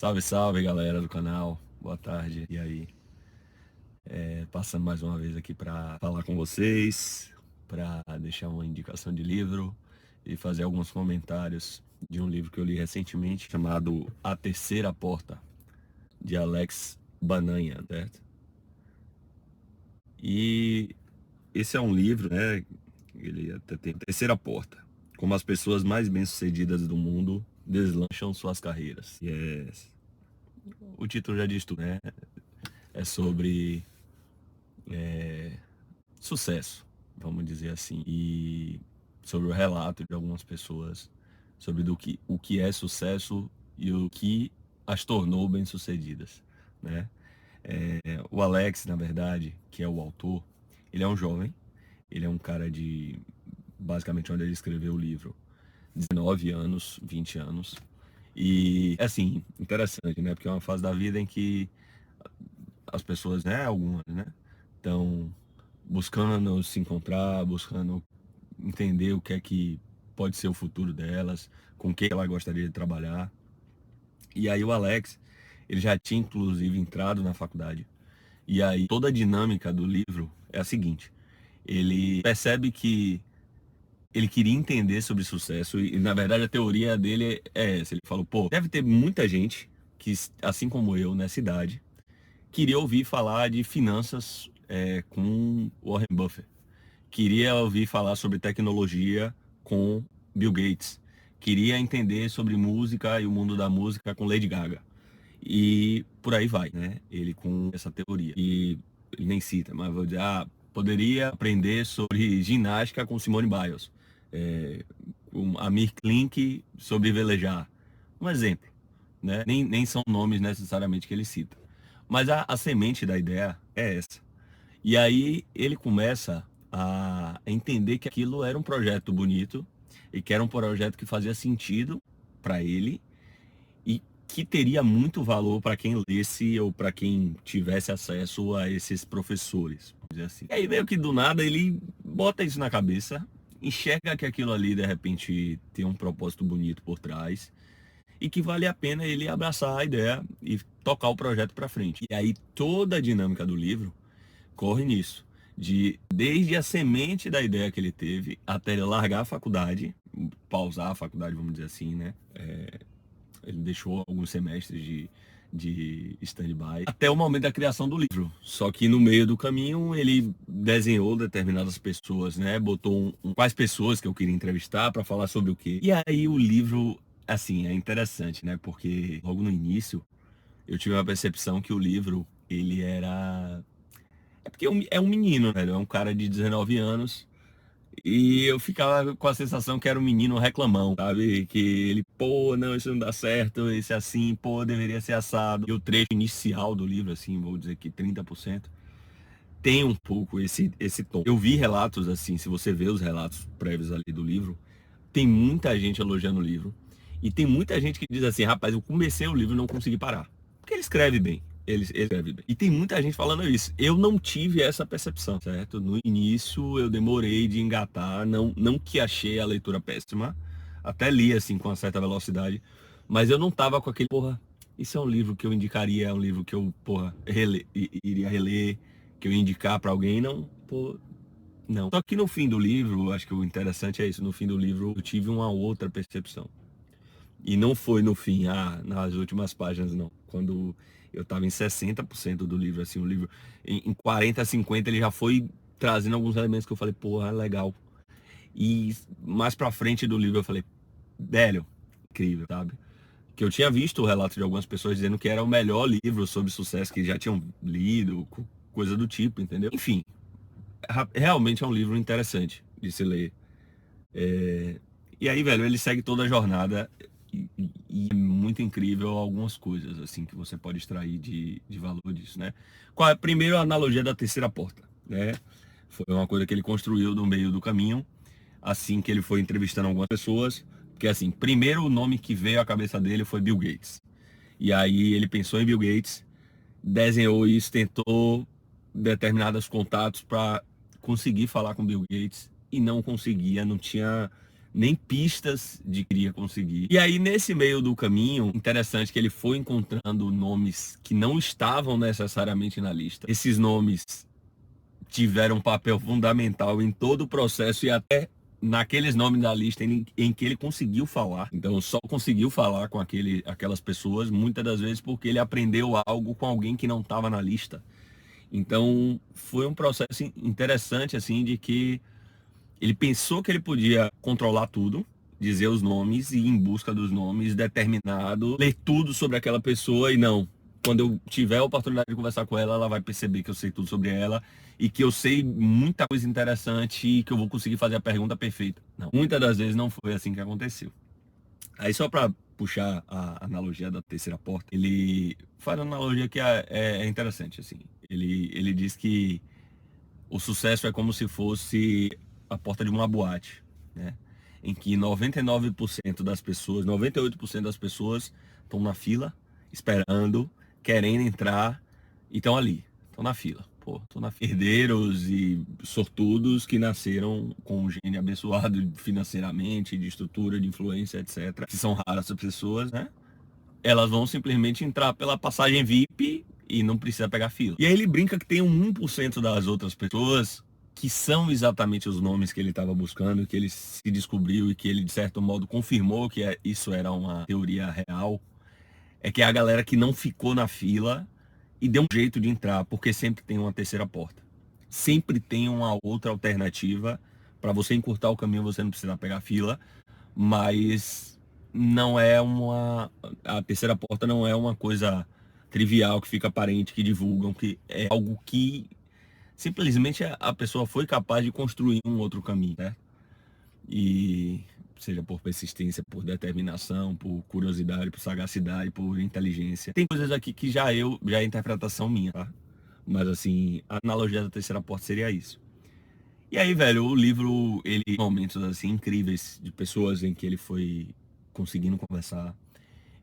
Salve, salve galera do canal, boa tarde, e aí? Passando mais uma vez aqui para falar com vocês, para deixar uma indicação de livro e fazer alguns comentários de um livro que eu li recentemente chamado A Terceira Porta, de Alex Bananha, certo? E esse é um livro, né? Ele até tem a terceira porta, como as pessoas mais bem-sucedidas do mundo deslancham suas carreiras. O título já diz tudo, né? É sobre sucesso, vamos dizer assim, e sobre o relato de algumas pessoas sobre o que é sucesso e o que as tornou bem-sucedidas, né? O Alex, na verdade, que é o autor, ele é um jovem, ele é um cara de, basicamente, onde ele escreveu o livro, 19 anos, 20 anos, e, assim, interessante, né? Porque é uma fase da vida em que as pessoas, né, algumas, né, estão buscando se encontrar, buscando entender o que é que pode ser o futuro delas, com quem ela gostaria de trabalhar. E aí o Alex, ele já tinha inclusive entrado na faculdade. E aí toda a dinâmica do livro é a seguinte: ele percebe que ele queria entender sobre sucesso e na verdade a teoria dele é essa. Ele falou, pô, deve ter muita gente que, assim como eu, nessa idade, queria ouvir falar de finanças com Warren Buffett. Queria ouvir falar sobre tecnologia com Bill Gates. Queria entender sobre música e o mundo da música com Lady Gaga. E por aí vai, né? Ele com essa teoria. E ele nem cita, mas vou dizer, poderia aprender sobre ginástica com Simone Biles. Com Amir Klink sobre velejar. Um exemplo, né? Nem são nomes necessariamente que ele cita. Mas a semente da ideia é essa. E aí ele começa a entender que aquilo era um projeto bonito e que era um projeto que fazia sentido para ele e que teria muito valor para quem lesse ou para quem tivesse acesso a esses professores, vamos dizer assim. E aí meio que do nada ele bota isso na cabeça, enxerga que aquilo ali de repente tem um propósito bonito por trás e que vale a pena ele abraçar a ideia e tocar o projeto para frente. E aí toda a dinâmica do livro corre nisso, de desde a semente da ideia que ele teve até ele largar a faculdade, pausar a faculdade, vamos dizer assim, né? Ele deixou alguns semestres de stand-by até o momento da criação do livro. Só que no meio do caminho ele desenhou determinadas pessoas, né? Botou quais pessoas que eu queria entrevistar para falar sobre o quê. E aí o livro, assim, é interessante, né? Porque logo no início eu tive uma percepção que o livro ele era porque é um menino, velho. É um cara de 19 anos. E eu ficava com a sensação que era um menino reclamão, sabe? Que ele, pô, não, isso não dá certo, esse é assim, pô, deveria ser assado. E o trecho inicial do livro, assim, vou dizer que 30%, tem um pouco esse tom. Eu vi relatos, assim, se você vê os relatos prévios ali do livro, tem muita gente elogiando o livro. E tem muita gente que diz assim, rapaz, eu comecei o livro e não consegui parar. Porque ele escreve bem. Ele escreve bem. E tem muita gente falando isso. Eu não tive essa percepção, certo? No início eu demorei de engatar, não que achei a leitura péssima, até li assim com uma certa velocidade, mas eu não tava com aquele, porra, isso é um livro que eu indicaria, é um livro que eu, porra, iria reler, que eu ia indicar para alguém, não, pô, não. Só que no fim do livro, acho que o interessante é isso, no fim do livro eu tive uma outra percepção. E não foi no fim, nas últimas páginas, não. Quando eu estava em 60% do livro, assim, o livro, em 40, 50, ele já foi trazendo alguns elementos que eu falei, porra, legal. E mais pra frente do livro eu falei, velho, incrível, sabe? Que eu tinha visto o relato de algumas pessoas dizendo que era o melhor livro sobre sucesso que já tinham lido, coisa do tipo, entendeu? Enfim, realmente é um livro interessante de se ler. E aí, velho, ele segue toda a jornada e é muito incrível algumas coisas, assim, que você pode extrair de valor disso, né? Qual é, primeiro, a analogia da terceira porta, né? Foi uma coisa que ele construiu no meio do caminho, assim que ele foi entrevistando algumas pessoas, porque, assim, primeiro o nome que veio à cabeça dele foi Bill Gates. E aí ele pensou em Bill Gates, desenhou isso, tentou determinados contatos para conseguir falar com Bill Gates e não conseguia, não tinha nem pistas de que iria conseguir. E aí, nesse meio do caminho, interessante que ele foi encontrando nomes que não estavam necessariamente na lista. Esses nomes tiveram um papel fundamental em todo o processo e até naqueles nomes da lista em que ele conseguiu falar. Então, só conseguiu falar com aquelas pessoas, muitas das vezes porque ele aprendeu algo com alguém que não estava na lista. Então, foi um processo interessante, assim, de que ele pensou que ele podia controlar tudo, dizer os nomes e ir em busca dos nomes, determinado, ler tudo sobre aquela pessoa e não. Quando eu tiver a oportunidade de conversar com ela, ela vai perceber que eu sei tudo sobre ela e que eu sei muita coisa interessante e que eu vou conseguir fazer a pergunta perfeita. Não, muitas das vezes não foi assim que aconteceu. Aí só para puxar a analogia da terceira porta, ele faz uma analogia que é interessante, assim. Ele diz que o sucesso é como se fosse a porta de uma boate, né? Em que 99% das pessoas, 98% das pessoas estão na fila, esperando, querendo entrar e estão ali, estão na fila. Pô, estão na fila. Herdeiros e sortudos que nasceram com um gene abençoado financeiramente, de estrutura, de influência, etc. Que são raras essas pessoas, né? Elas vão simplesmente entrar pela passagem VIP e não precisa pegar fila. E aí ele brinca que tem um 1% das outras pessoas que são exatamente os nomes que ele estava buscando, que ele se descobriu e que ele, de certo modo, confirmou que isso era uma teoria real, é que é a galera que não ficou na fila e deu um jeito de entrar, porque sempre tem uma terceira porta. Sempre tem uma outra alternativa para você encurtar o caminho, você não precisa pegar fila, mas não é a terceira porta não é uma coisa trivial que fica aparente, que divulgam, que é algo que simplesmente a pessoa foi capaz de construir um outro caminho, né? E seja por persistência, por determinação, por curiosidade, por sagacidade, por inteligência. Tem coisas aqui que já é interpretação minha, tá? Mas assim, a analogia da terceira porta seria isso. E aí, velho, o livro, ele tem momentos assim incríveis de pessoas em que ele foi conseguindo conversar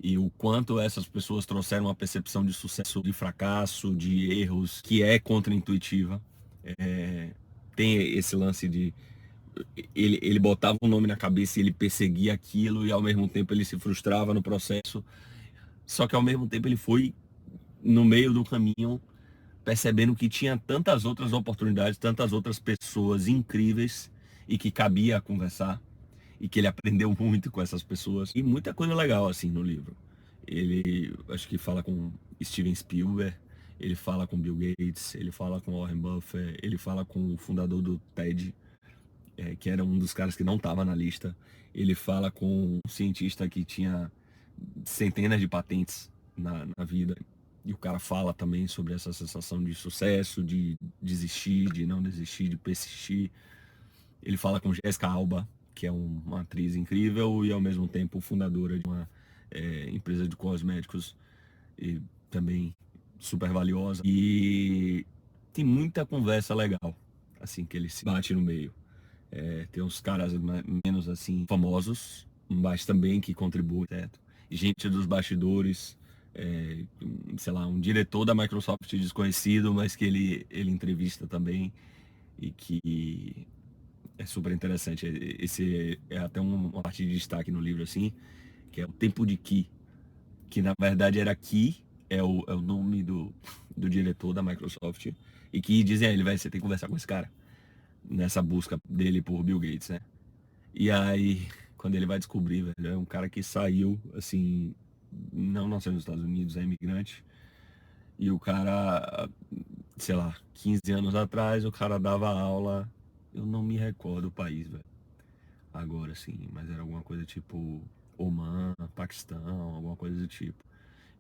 e o quanto essas pessoas trouxeram uma percepção de sucesso, de fracasso, de erros, que é contra-intuitiva. Tem esse lance de ele botava um nome na cabeça e ele perseguia aquilo e ao mesmo tempo ele se frustrava no processo. Só que ao mesmo tempo ele foi no meio do caminho percebendo que tinha tantas outras oportunidades, tantas outras pessoas incríveis e que cabia conversar e que ele aprendeu muito com essas pessoas e muita coisa legal assim no livro. Ele acho que fala com Steven Spielberg, ele fala com Bill Gates, ele fala com Warren Buffett, ele fala com o fundador do TED, que era um dos caras que não estava na lista. Ele fala com um cientista que tinha centenas de patentes na vida. E o cara fala também sobre essa sensação de sucesso, de desistir, de não desistir, de persistir. Ele fala com Jessica Alba, que é uma atriz incrível e ao mesmo tempo fundadora de uma empresa de cosméticos e também super valiosa. E tem muita conversa legal, assim, que ele se bate no meio. Tem uns caras menos assim famosos, mas também que contribuem, certo? E gente dos bastidores, sei lá, um diretor da Microsoft desconhecido, mas que ele entrevista também e que é super interessante. Esse é até uma parte de destaque no livro, assim, que é o Tempo de Ki, que na verdade era Ki, é o nome do diretor da Microsoft, e que dizem a ele, velho, você tem que conversar com esse cara, nessa busca dele por Bill Gates, né? E aí, quando ele vai descobrir, velho, é um cara que saiu, assim, não nasceu nos Estados Unidos, é imigrante, e o cara, sei lá, 15 anos atrás, o cara dava aula, eu não me recordo o país, velho, agora sim, mas era alguma coisa tipo Oman, Paquistão, alguma coisa do tipo.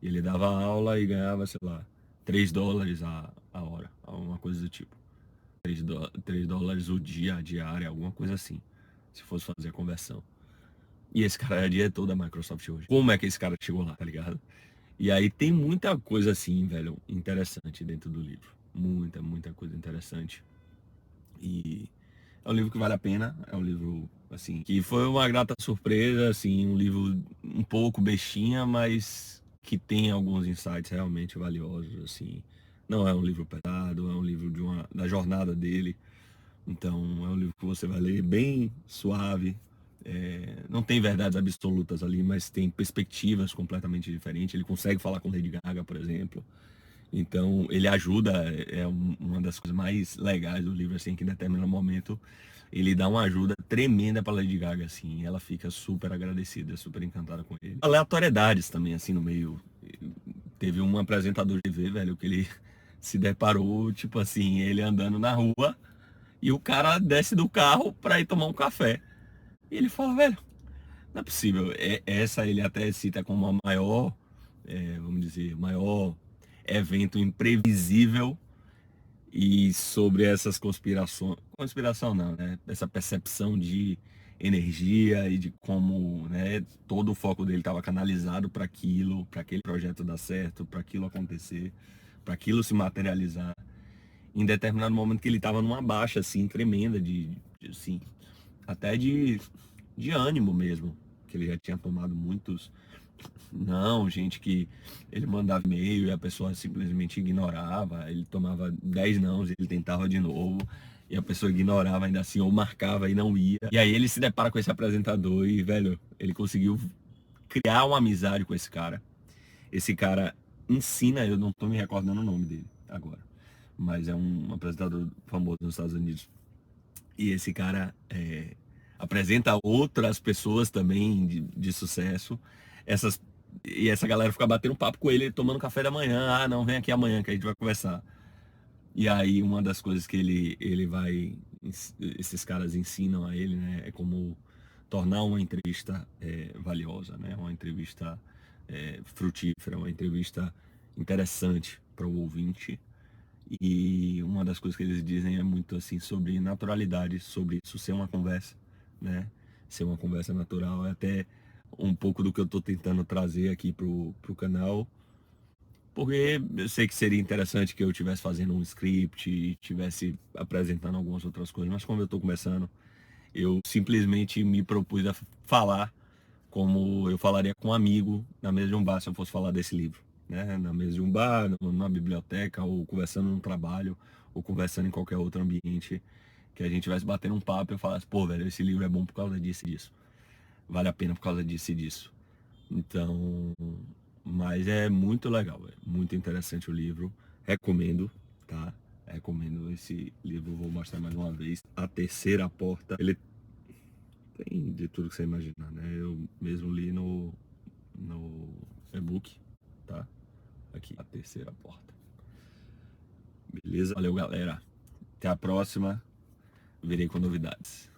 E ele dava aula e ganhava, sei lá, $3 a hora, alguma coisa do tipo. 3 dólares o dia, a diária, alguma coisa assim, se fosse fazer a conversão. E esse cara é diretor da Microsoft hoje. Como é que esse cara chegou lá, tá ligado? E aí tem muita coisa assim, velho, interessante dentro do livro. Muita coisa interessante. E é um livro que vale a pena, é um livro, assim, que foi uma grata surpresa, assim, um livro um pouco bestinha, mas que tem alguns insights realmente valiosos, assim. Não é um livro pesado, é um livro da jornada dele. Então, é um livro que você vai ler bem suave, Não tem verdades absolutas ali, mas tem perspectivas completamente diferentes. Ele consegue falar com Lady Gaga, por exemplo. Então, ele ajuda, uma das coisas mais legais do livro, assim, que em determinado momento ele dá uma ajuda tremenda para Lady Gaga, assim, e ela fica super agradecida, super encantada com ele. Aleatoriedades também, assim, no meio. Teve um apresentador de TV, velho, que ele se deparou, tipo assim, ele andando na rua e o cara desce do carro para ir tomar um café. E ele fala, velho, não é possível. Essa ele até cita como a maior, vamos dizer, maior evento imprevisível e sobre essas conspirações, conspiração não, né? Essa percepção de energia e de como, né, todo o foco dele estava canalizado para aquilo, para aquele projeto dar certo, para aquilo acontecer, para aquilo se materializar. Em determinado momento que ele estava numa baixa assim tremenda assim, até de ânimo mesmo, que ele já tinha tomado muitos não, gente que ele mandava e-mail e a pessoa simplesmente ignorava, ele tomava 10 nãos, ele tentava de novo, e a pessoa ignorava ainda assim, ou marcava e não ia. E aí ele se depara com esse apresentador e, velho, ele conseguiu criar uma amizade com esse cara. Esse cara ensina, eu não tô me recordando o nome dele agora, mas é um apresentador famoso nos Estados Unidos. E esse cara apresenta outras pessoas também de sucesso. Essas, e essa galera fica batendo papo com ele, tomando café da manhã. Ah, não, vem aqui amanhã que a gente vai conversar. E aí uma das coisas que ele vai, esses caras ensinam a ele, né, é como tornar uma entrevista valiosa, né, uma entrevista frutífera, uma entrevista interessante para o ouvinte. E uma das coisas que eles dizem é muito assim sobre naturalidade, sobre isso ser uma conversa, né? Ser uma conversa natural. É até um pouco do que eu estou tentando trazer aqui pro canal, porque eu sei que seria interessante que eu estivesse fazendo um script e estivesse apresentando algumas outras coisas, mas como eu estou começando, eu simplesmente me propus a falar como eu falaria com um amigo na mesa de um bar se eu fosse falar desse livro, né? Na mesa de um bar, numa biblioteca, ou conversando no trabalho, ou conversando em qualquer outro ambiente, que a gente vai batendo um papo e eu falasse, pô, velho, esse livro é bom por causa disso e disso. Vale a pena por causa disso e disso. Então, mas é muito legal, é muito interessante o livro. Recomendo, tá? Recomendo esse livro, vou mostrar mais uma vez. A Terceira Porta. Ele tem de tudo que você imaginar, né? Eu mesmo li no e-book, tá? Aqui, A Terceira Porta. Beleza? Valeu, galera. Até a próxima. Virei com novidades.